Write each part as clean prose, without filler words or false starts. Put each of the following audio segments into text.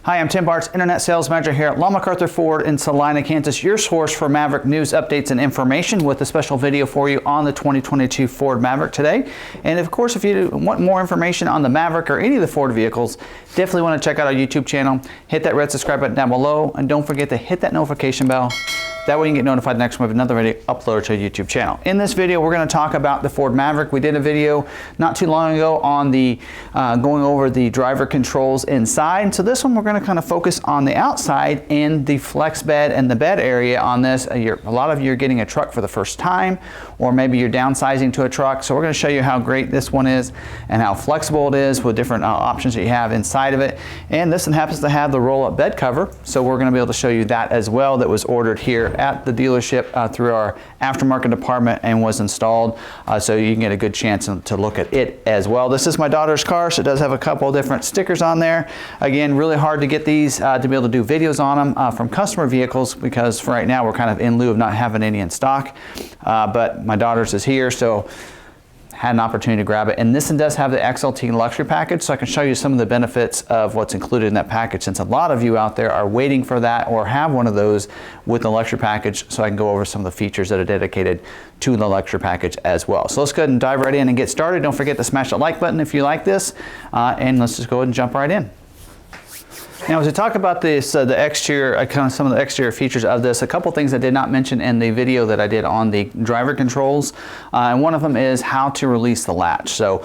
Hi, I'm Tim Bartz, Internet Sales Manager here at McArthur Ford in Salina, Kansas, your source for Maverick news, updates, and information with a special video for you on the 2022 Ford Maverick today. And of course, if you want more information on the Maverick or any of the Ford vehicles, definitely want to check out our YouTube channel. Hit that red subscribe button down below, and don't forget to hit that notification bell. That way you can get notified next time we have another video uploaded to our YouTube channel. In this video, we're going to talk about the Ford Maverick. We did a video not too long ago on the going over the driver controls inside. So this one, we're going to kind of focus on the outside and the flex bed and the bed area on this. A lot of you are getting a truck for the first time, or maybe you're downsizing to a truck. So we're going to show you how great this one is and how flexible it is with different options that you have inside of it. And this one happens to have the roll-up bed cover. So we're going to be able to show you that as well, that was ordered here at the dealership through our aftermarket department and was installed, so you can get a good chance to look at it as well. This is my daughter's car, so it does have a couple of different stickers on there. Again, really hard to get these to be able to do videos on them from customer vehicles, because for right now we're kind of in lieu of not having any in stock, but my daughter's is here, so had an opportunity to grab it. And this one does have the XLT luxury package, so I can show you some of the benefits of what's included in that package, since a lot of you out there are waiting for that or have one of those with the luxury package, so I can go over some of the features that are dedicated to the luxury package as well. So let's go ahead and dive right in and get started. Don't forget to smash that like button if you like this, and let's just go ahead and jump right in. Now, as we talk about this, the exterior, kind of some of the exterior features of this, a couple things I did not mention in the video that I did on the driver controls, and one of them is how to release the latch. So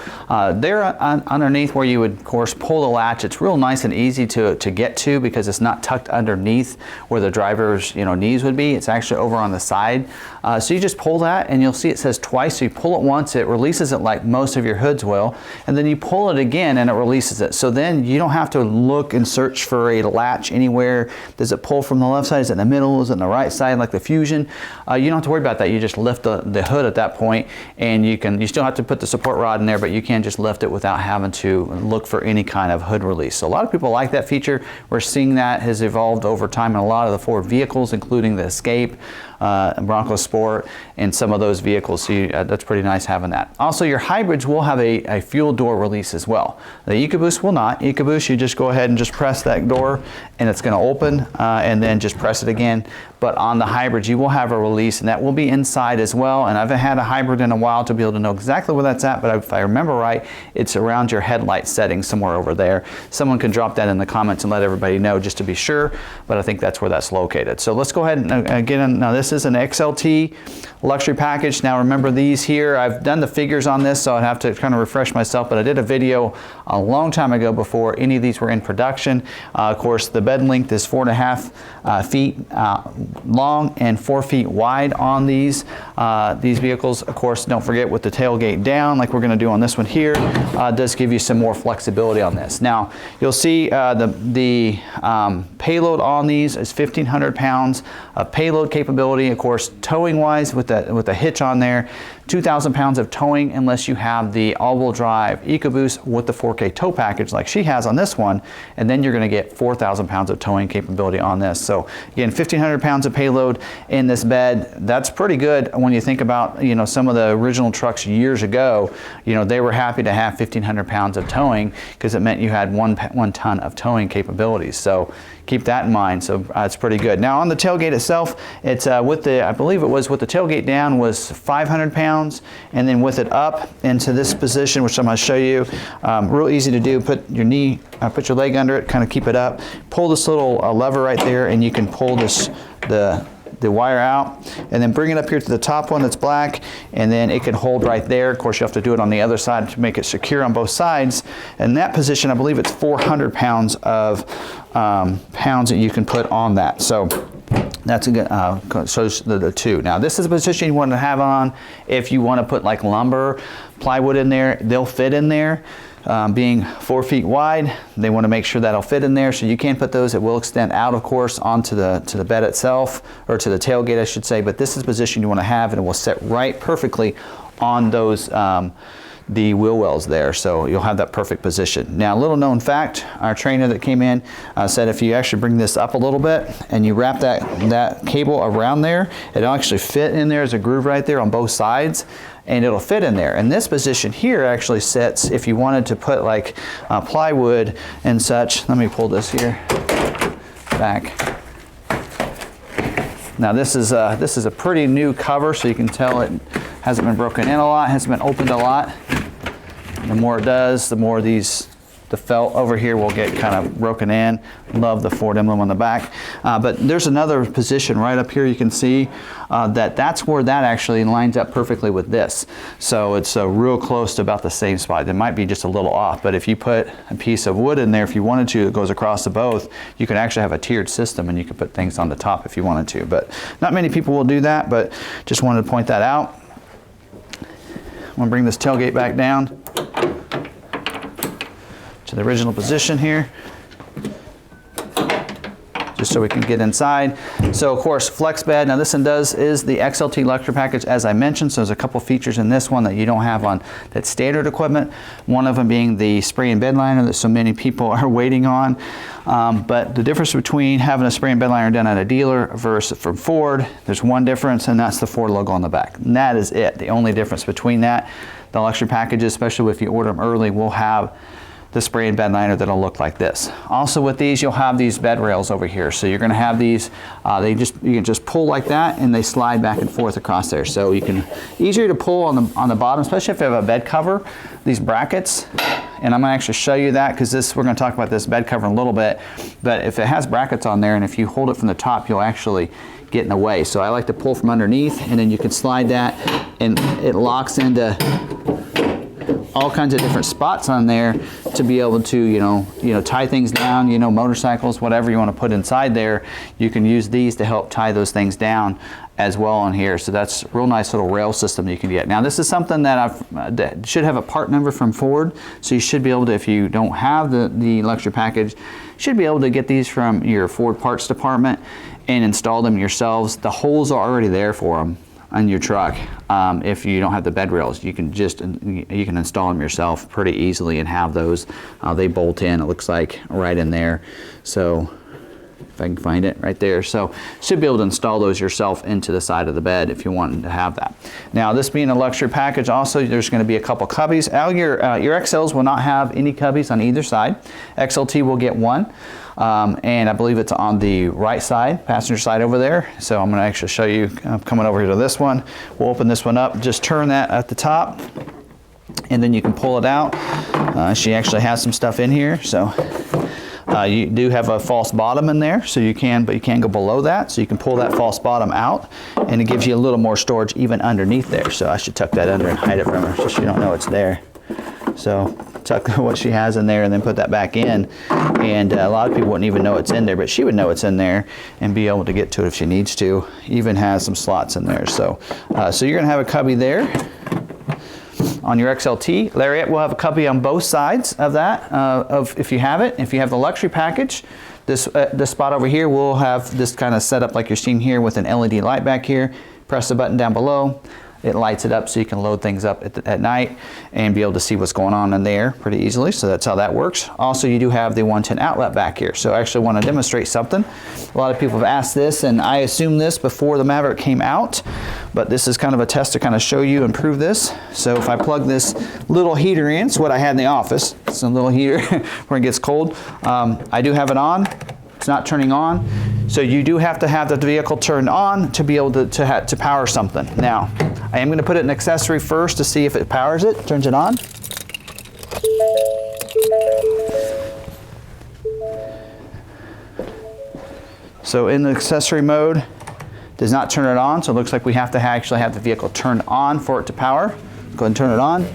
there underneath where you would, of course, pull the latch, it's real nice and easy to get to, because it's not tucked underneath where the driver's knees would be. It's actually over on the side. So you just pull that, and you'll see it says twice. So you pull it once, it releases it like most of your hoods will, and then you pull it again and it releases it. So then you don't have to look and search for a latch anywhere. Does it pull from the left side? Is it in the middle? Is it in the right side like the Fusion? You don't have to worry about that. You just lift the hood at that point, and you still have to put the support rod in there, but you can just lift it without having to look for any kind of hood release. So a lot of people like that feature. We're seeing that has evolved over time in a lot of the Ford vehicles, including the Escape, Bronco Sport, and some of those vehicles. So that's pretty nice having that. Also, your hybrids will have a fuel door release as well. The EcoBoost will not. EcoBoost, you just go ahead and just press that door and it's going to open, and then just press it again. But on the hybrids, you will have a release, and that will be inside as well. And I haven't had a hybrid in a while to be able to know exactly where that's at, but if I remember right, it's around your headlight setting somewhere over there. Someone can drop that in the comments and let everybody know just to be sure, but I think that's where that's located. So let's go ahead and get in. Now, this is an XLT luxury package. Now, remember these here, I've done the figures on this, so I'd have to kind of refresh myself, but I did a video a long time ago before any of these were in production. Of course, the bed length is 4.5 feet long and 4 feet wide on these vehicles. Of course, don't forget, with the tailgate down, like we're going to do on this one here, does give you some more flexibility on this. Now, you'll see the payload on these is 1,500 pounds of payload capability. Of course, towing wise, with the hitch on there, 2,000 pounds of towing, unless you have the all-wheel drive EcoBoost with the 4K tow package like she has on this one, and then you're going to get 4,000 pounds of towing capability on this. So again, 1,500 pounds of payload in this bed. That's pretty good when you think about some of the original trucks years ago. They were happy to have 1,500 pounds of towing, because it meant you had one ton of towing capabilities. So keep that in mind. So it's pretty good. Now, on the tailgate itself, it's with the, I believe it was with the tailgate down was 500 pounds, and then with it up into this position, which I'm going to show you, real easy to do. Put your knee, put your leg under it, kind of keep it up. Pull this little lever right there, and you can pull the wire out, and then bring it up here to the top one that's black, and then it can hold right there. Of course, you have to do it on the other side to make it secure on both sides. In that position, I believe it's 400 pounds of pounds that you can put on that. So that's a good, shows the two. Now, this is a position you want to have on if you want to put like lumber, plywood in there. They'll fit in there. Being 4 feet wide, they want to make sure that'll fit in there, so you can put those. It will extend out, of course, onto the bed itself, or to the tailgate, I should say, but this is the position you want to have, and it will sit right perfectly on those the wheel wells there, so you'll have that perfect position. Now, a little known fact, our trainer that came in said if you actually bring this up a little bit and you wrap that cable around there, it'll actually fit in there. There's a groove right there on both sides, and it'll fit in there. And this position here actually sits, if you wanted to put like plywood and such. Let me pull this here. back. Now this is a pretty new cover, so you can tell it hasn't been broken in a lot, hasn't been opened a lot. The more it does, the more the felt over here will get kind of broken in. Love the Ford emblem on the back. But there's another position right up here you can see that's where that actually lines up perfectly with this. So it's real close to about the same spot. It might be just a little off, but if you put a piece of wood in there, if you wanted to, that goes across the both, you could actually have a tiered system and you could put things on the top if you wanted to. But not many people will do that, but just wanted to point that out. I'm gonna bring this tailgate back down to the original position here, just so we can get inside. So of course, Flexbed. Now this one is the XLT luxury package, as I mentioned. So there's a couple features in this one that you don't have on that standard equipment. One of them being the spray and bed liner that so many people are waiting on. But the difference between having a spray and bed liner done at a dealer versus from Ford, there's one difference, and that's the Ford logo on the back. And that is it. The only difference between that. The luxury packages, especially if you order them early, will have the spray and bed liner that'll look like this. Also with these, you'll have these bed rails over here. So you're gonna have these, you can just pull like that and they slide back and forth across there. So you can, easier to pull on the bottom, especially if you have a bed cover, these brackets. And I'm gonna actually show you that because we're gonna talk about this bed cover in a little bit, but if it has brackets on there and if you hold it from the top, you'll actually get in the way. So I like to pull from underneath and then you can slide that and it locks into all kinds of different spots on there to be able to, you know, tie things down, motorcycles, whatever you want to put inside there. You can use these to help tie those things down as well on here. So that's a real nice little rail system you can get. Now this is something that that should have a part number from Ford. So you should be able to, if you don't have the luxury package, should be able to get these from your Ford parts department and install them yourselves. The holes are already there for them on your truck. If you don't have the bed rails, you can install them yourself pretty easily and have those. They bolt in, it looks like, right in there. So if I can find it right there. So should be able to install those yourself into the side of the bed if you want to have that. Now this being a luxury package, also there's going to be a couple cubbies. Your XLs will not have any cubbies on either side. XLT will get one. And I believe it's on the right side, passenger side over there. So I'm going to actually show you, coming over here to this one. We'll open this one up, just turn that at the top, and then you can pull it out. She actually has some stuff in here. So you do have a false bottom in there, so you can, but you can't go below that. So you can pull that false bottom out, and it gives you a little more storage even underneath there. So I should tuck that under and hide it from her so she don't know it's there. So tuck what she has in there and then put that back in, and a lot of people wouldn't even know it's in there, but she would know it's in there and be able to get to it if she needs to. Even has some slots in there. So so you're gonna have a cubby there on your XLT. Lariat will have a cubby on both sides of that, if you have it. If you have the luxury package, this spot over here will have this kind of setup like you're seeing here with an LED light back here. Press the button down below. It lights it up so you can load things up at night and be able to see what's going on in there pretty easily. So that's how that works. Also, you do have the 110 outlet back here. So I actually want to demonstrate something. A lot of people have asked this, and I assumed this before the Maverick came out, but this is kind of a test to kind of show you and prove this. So if I plug this little heater in, it's what I had in the office. It's a little heater where it gets cold. I do have it on. It's not turning on. So you do have to have the vehicle turned on to be able to power something. Now, I am going to put it in accessory first to see if it powers it, turns it on. So in the accessory mode, does not turn it on, so it looks like we have to actually have the vehicle turned on for it to power. Go ahead and turn it on.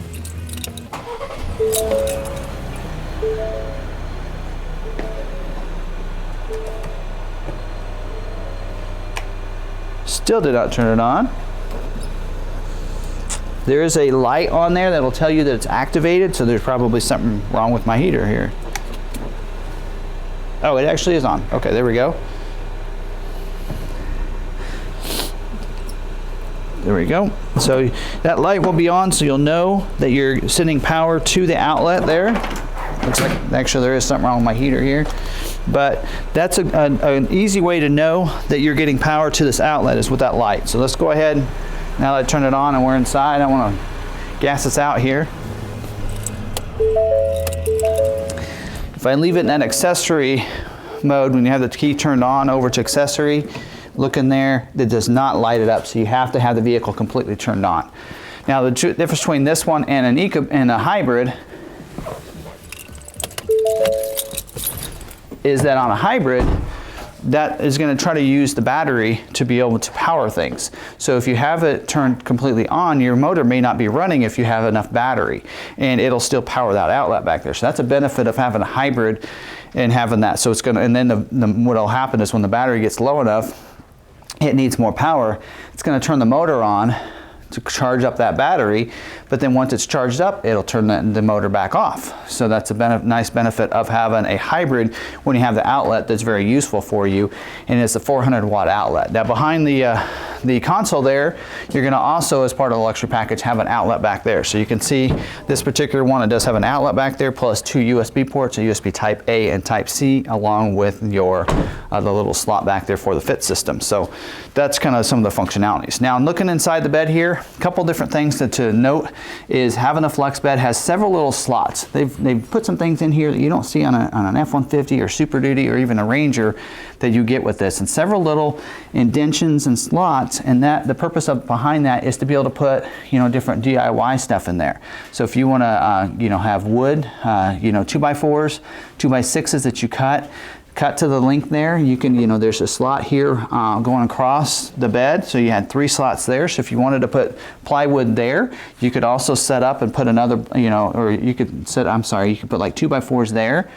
Still did not turn it on. There is a light on there that'll tell you that it's activated, so there's probably something wrong with my heater here. Oh, it actually is on. Okay, there we go. There we go. So that light will be on, so you'll know that you're sending power to the outlet there. Looks like actually there is something wrong with my heater here. But that's an easy way to know that you're getting power to this outlet is with that light. So let's go ahead, now that I turn it on and we're inside, I want to gas this out here. If I leave it in that accessory mode, when you have the key turned on over to accessory, look in there, it does not light it up, so you have to have the vehicle completely turned on. Now the difference between this one and a hybrid is that on a hybrid, that is going to try to use the battery to be able to power things. So if you have it turned completely on, your motor may not be running if you have enough battery, and it'll still power that outlet back there. So that's a benefit of having a hybrid and having that. So it's going to, and then what'll happen is when the battery gets low enough, it needs more power, it's going to turn the motor on to charge up that battery, but then once it's charged up, it'll turn the motor back off. So that's a nice benefit of having a hybrid when you have the outlet that's very useful for you, and it's a 400 watt outlet. Now behind the console there, you're going to also, as part of the luxury package, have an outlet back there. So you can see this particular one, it does have an outlet back there plus 2 USB ports, a USB Type A and Type C, along with your the little slot back there for the fit system. So that's kind of some of the functionalities. Now looking inside the bed here, a couple different things to note is having a Flexbed has several little slots. They've put some things in here that you don't see on an F-150 or Super Duty or even a Ranger that you get with this, and several little indentions and slots, and that the purpose of behind that is to be able to put different DIY stuff in there. So if you want to have wood, 2x4s, 2x6s that you cut to the length there, you can, there's a slot here going across the bed, so you had 3 slots there. So if you wanted to put plywood there, you could also set up and put another, or you could you could put like 2x4s there,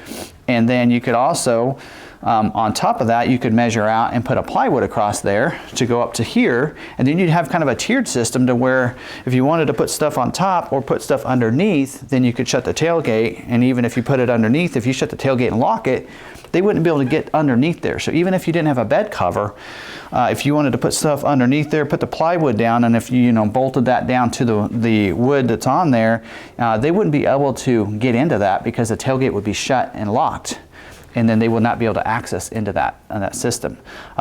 and then you could also on top of that, you could measure out and put a plywood across there to go up to here, and then you'd have kind of a tiered system to where if you wanted to put stuff on top or put stuff underneath, then you could shut the tailgate, and even if you put it underneath, if you shut the tailgate and lock it, they wouldn't be able to get underneath there. So even if you didn't have a bed cover, if you wanted to put stuff underneath there, put the plywood down, and if you bolted that down to the wood that's on there, they wouldn't be able to get into that because the tailgate would be shut and locked, and then they will not be able to access into that system.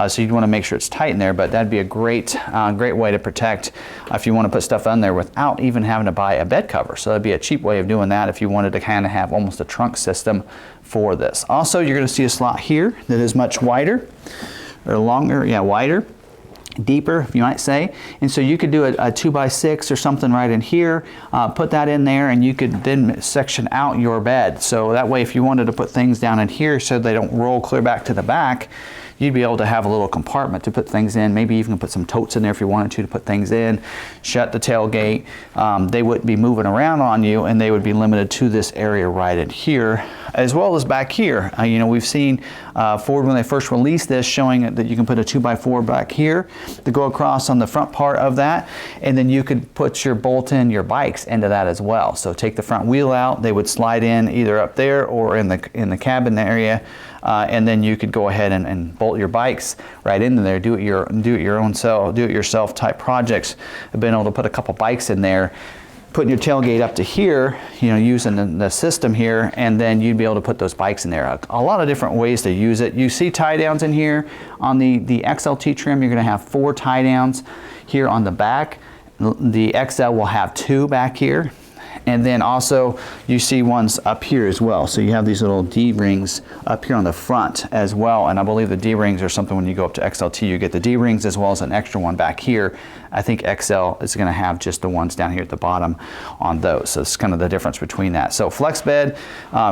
So you'd want to make sure it's tight in there, but that'd be a great way to protect if you want to put stuff on there without even having to buy a bed cover. So that'd be a cheap way of doing that if you wanted to kind of have almost a trunk system for this. Also, you're going to see a slot here that is much wider, or longer, wider, deeper, if you might say. And so you could do a 2x6 or something right in here, put that in there, and you could then section out your bed. So that way, if you wanted to put things down in here so they don't roll clear back to the back, you'd be able to have a little compartment to put things in. Maybe even put some totes in there if you wanted to put things in. Shut the tailgate. They wouldn't be moving around on you, and they would be limited to this area right in here, as well as back here. We've seen Ford, when they first released this, showing that you can put a 2x4 back here to go across on the front part of that, and then you could put your bolt-in bikes into that as well. So take the front wheel out, they would slide in either up there or in the cabin area, and then you could go ahead and bolt your bikes right into there. Do it yourself type projects. I've been able to put a couple bikes in there, putting your tailgate up to here, using the system here, and then you'd be able to put those bikes in there. A lot of different ways to use it. You see tie downs in here. On the XLT trim, you're going to have 4 tie downs here on the back. The XL will have 2 back here. And then also you see ones up here as well. So you have these little D-rings up here on the front as well. And I believe the D-rings are something when you go up to XLT, you get the D-rings as well as an extra one back here. I think XL is going to have just the ones down here at the bottom on those. So it's kind of the difference between that. So Flexbed,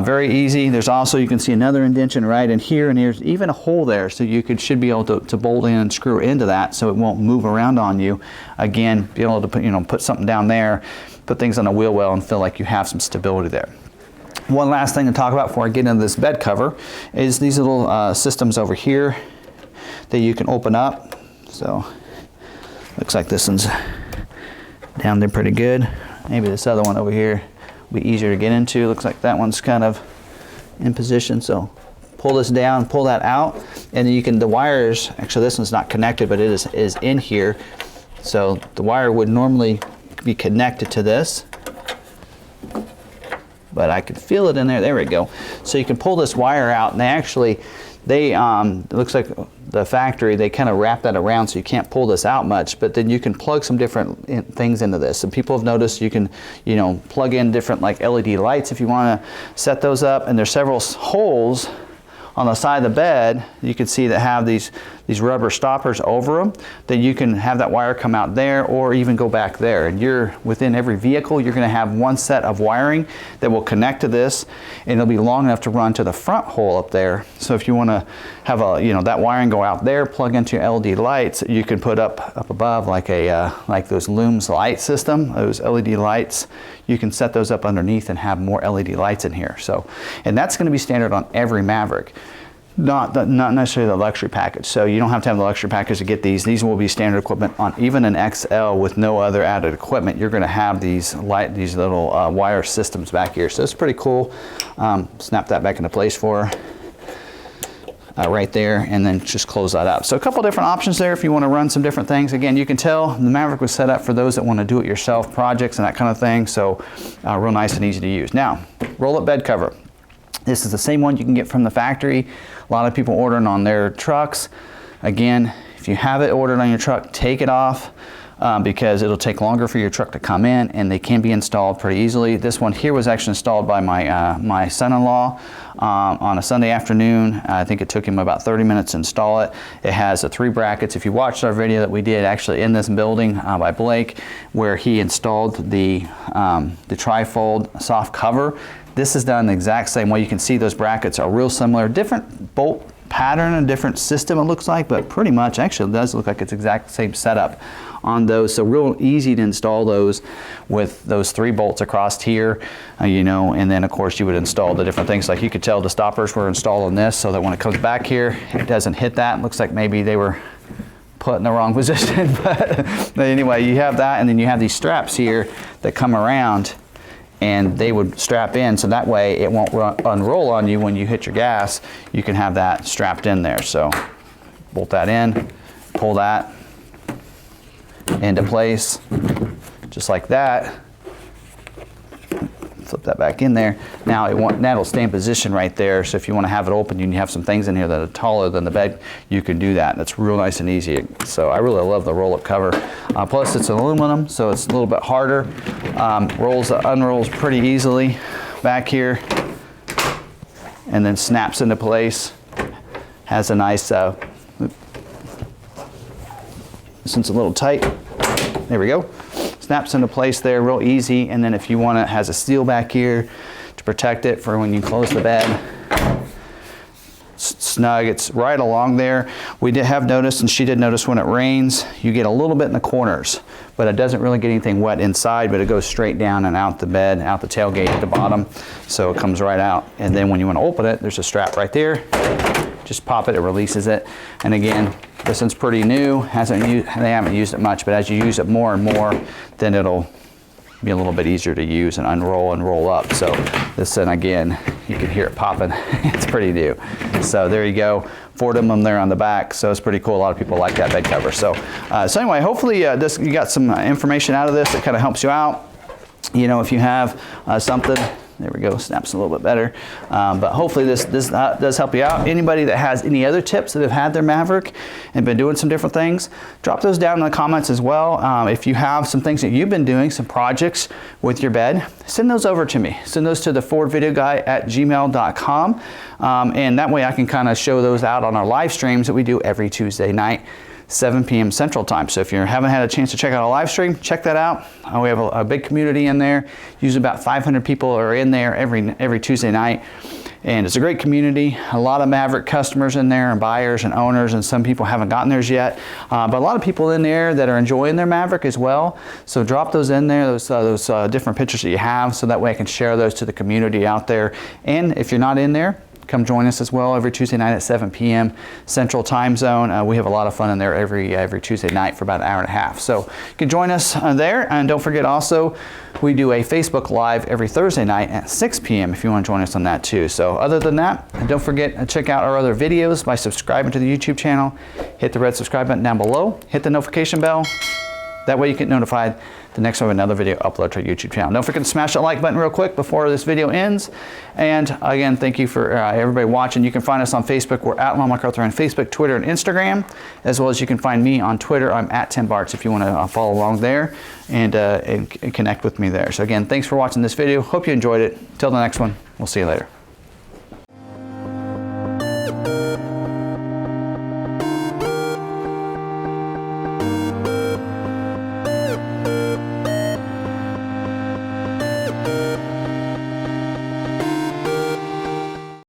very easy. There's also, you can see another indentation right in here, and there's even a hole there. So you should be able to bolt in and screw into that so it won't move around on you. Again, be able to put something down there, put things on a wheel well, and feel like you have some stability there. One last thing to talk about before I get into this bed cover is these little systems over here that you can open up. So looks like this one's down there pretty good. Maybe this other one over here will be easier to get into. Looks like that one's kind of in position. So pull this down, pull that out, and then you can, the wires, actually this one's not connected, but it is in here. So the wire would normally be connected to this, but I can feel it in there. There we go. So you can pull this wire out, and it looks like the factory, they kind of wrap that around so you can't pull this out much, but then you can plug some different things into this. And people have noticed you can, plug in different like LED lights if you want to set those up, and there's several holes on the side of the bed, you can see that have these rubber stoppers over them, then you can have that wire come out there or even go back there. And you're within every vehicle, you're going to have one set of wiring that will connect to this, and it'll be long enough to run to the front hole up there. So if you want to have that wiring go out there, plug into your LED lights, you can put up above like like those looms light system, those LED lights. You can set those up underneath and have more LED lights in here. So, and that's going to be standard on every Maverick. Not necessarily the luxury package. So you don't have to have the luxury package to get these. These will be standard equipment on even an XL with no other added equipment. You're going to have these little wire systems back here. So it's pretty cool. Snap that back into place for her. Right there, and then just close that up. So a couple different options there if you want to run some different things. Again, you can tell the Maverick was set up for those that want to do it yourself projects and that kind of thing. So real nice and easy to use. Now, roll-up bed cover. This is the same one you can get from the factory. A lot of people ordering on their trucks. Again, if you have it ordered on your truck, take it off. Because it'll take longer for your truck to come in, and they can be installed pretty easily. This one here was actually installed by my son-in-law on a Sunday afternoon. I think it took him about 30 minutes to install it. It has 3 brackets. If you watched our video that we did actually in this building by Blake, where he installed the trifold soft cover, this is done the exact same way. You can see those brackets are real similar, different bolt pattern, a different system it looks like, but pretty much actually it does look like it's exact same setup on those. So real easy to install those with those 3 bolts across here, and then of course you would install the different things. Like you could tell the stoppers were installed on this so that when it comes back here, it doesn't hit that. It looks like maybe they were put in the wrong position, but anyway, you have that, and then you have these straps here that come around, and they would strap in, so that way it won't unroll on you when you hit your gas. You can have that strapped in there. So bolt that in, pull that into place, just like that. Flip that back in there. Now that'll stay in position right there. So if you want to have it open, you have some things in here that are taller than the bed, you can do that. That's real nice and easy. So I really love the roll-up cover. Plus it's aluminum, so it's a little bit harder. Unrolls pretty easily back here, and then snaps into place. Has a nice, since it's a little tight, there we go. Snaps into place there real easy, and then if you want it, has a seal back here to protect it for when you close the bed. Snug, it's right along there. We did have noticed, and she did notice, when it rains you get a little bit in the corners, but it doesn't really get anything wet inside, but it goes straight down and out the bed, out the tailgate at the bottom, so it comes right out. And then when you want to open it, there's a strap right there. Just pop it, it releases it. And again, this one's pretty new, they haven't used it much, but as you use it more and more, then it'll be a little bit easier to use and unroll and roll up. So this one, again, you can hear it popping. It's pretty new. So there you go. 4 of them there on the back, so it's pretty cool. A lot of people like that bed cover. So anyway, hopefully you got some information out of this that kind of helps you out. If you have something, there we go, snaps a little bit better. But hopefully this does help you out. Anybody that has any other tips that have had their Maverick and been doing some different things, drop those down in the comments as well. If you have some things that you've been doing, some projects with your bed, send those over to me. Send those to the FordVideoGuy@gmail.com. And that way I can kind of show those out on our live streams that we do every Tuesday night, 7 p.m. Central Time. So if you haven't had a chance to check out a live stream, check that out. We have a big community in there. Usually about 500 people are in there every Tuesday night. And it's a great community. A lot of Maverick customers in there, and buyers and owners, and some people haven't gotten theirs yet. But a lot of people in there that are enjoying their Maverick as well. So drop those in there, those different pictures that you have, so that way I can share those to the community out there. And if you're not in there, come join us as well every Tuesday night at 7 p.m. Central Time Zone. We have a lot of fun in there every Tuesday night for about an hour and a half. So you can join us there. And don't forget also, we do a Facebook Live every Thursday night at 6 p.m. if you want to join us on that too. So other than that, don't forget to check out our other videos by subscribing to the YouTube channel. Hit the red subscribe button down below. Hit the notification bell. That way you get notified the next time another video upload to our YouTube channel. Don't forget to smash that like button real quick before this video ends. And again, thank you for everybody watching. You can find us on Facebook. We're at McArthur on Facebook, Twitter, and Instagram, as well as you can find me on Twitter. I'm at Tim Bartz if you want to follow along there and connect with me there. So again, thanks for watching this video. Hope you enjoyed it. Till the next one, we'll see you later.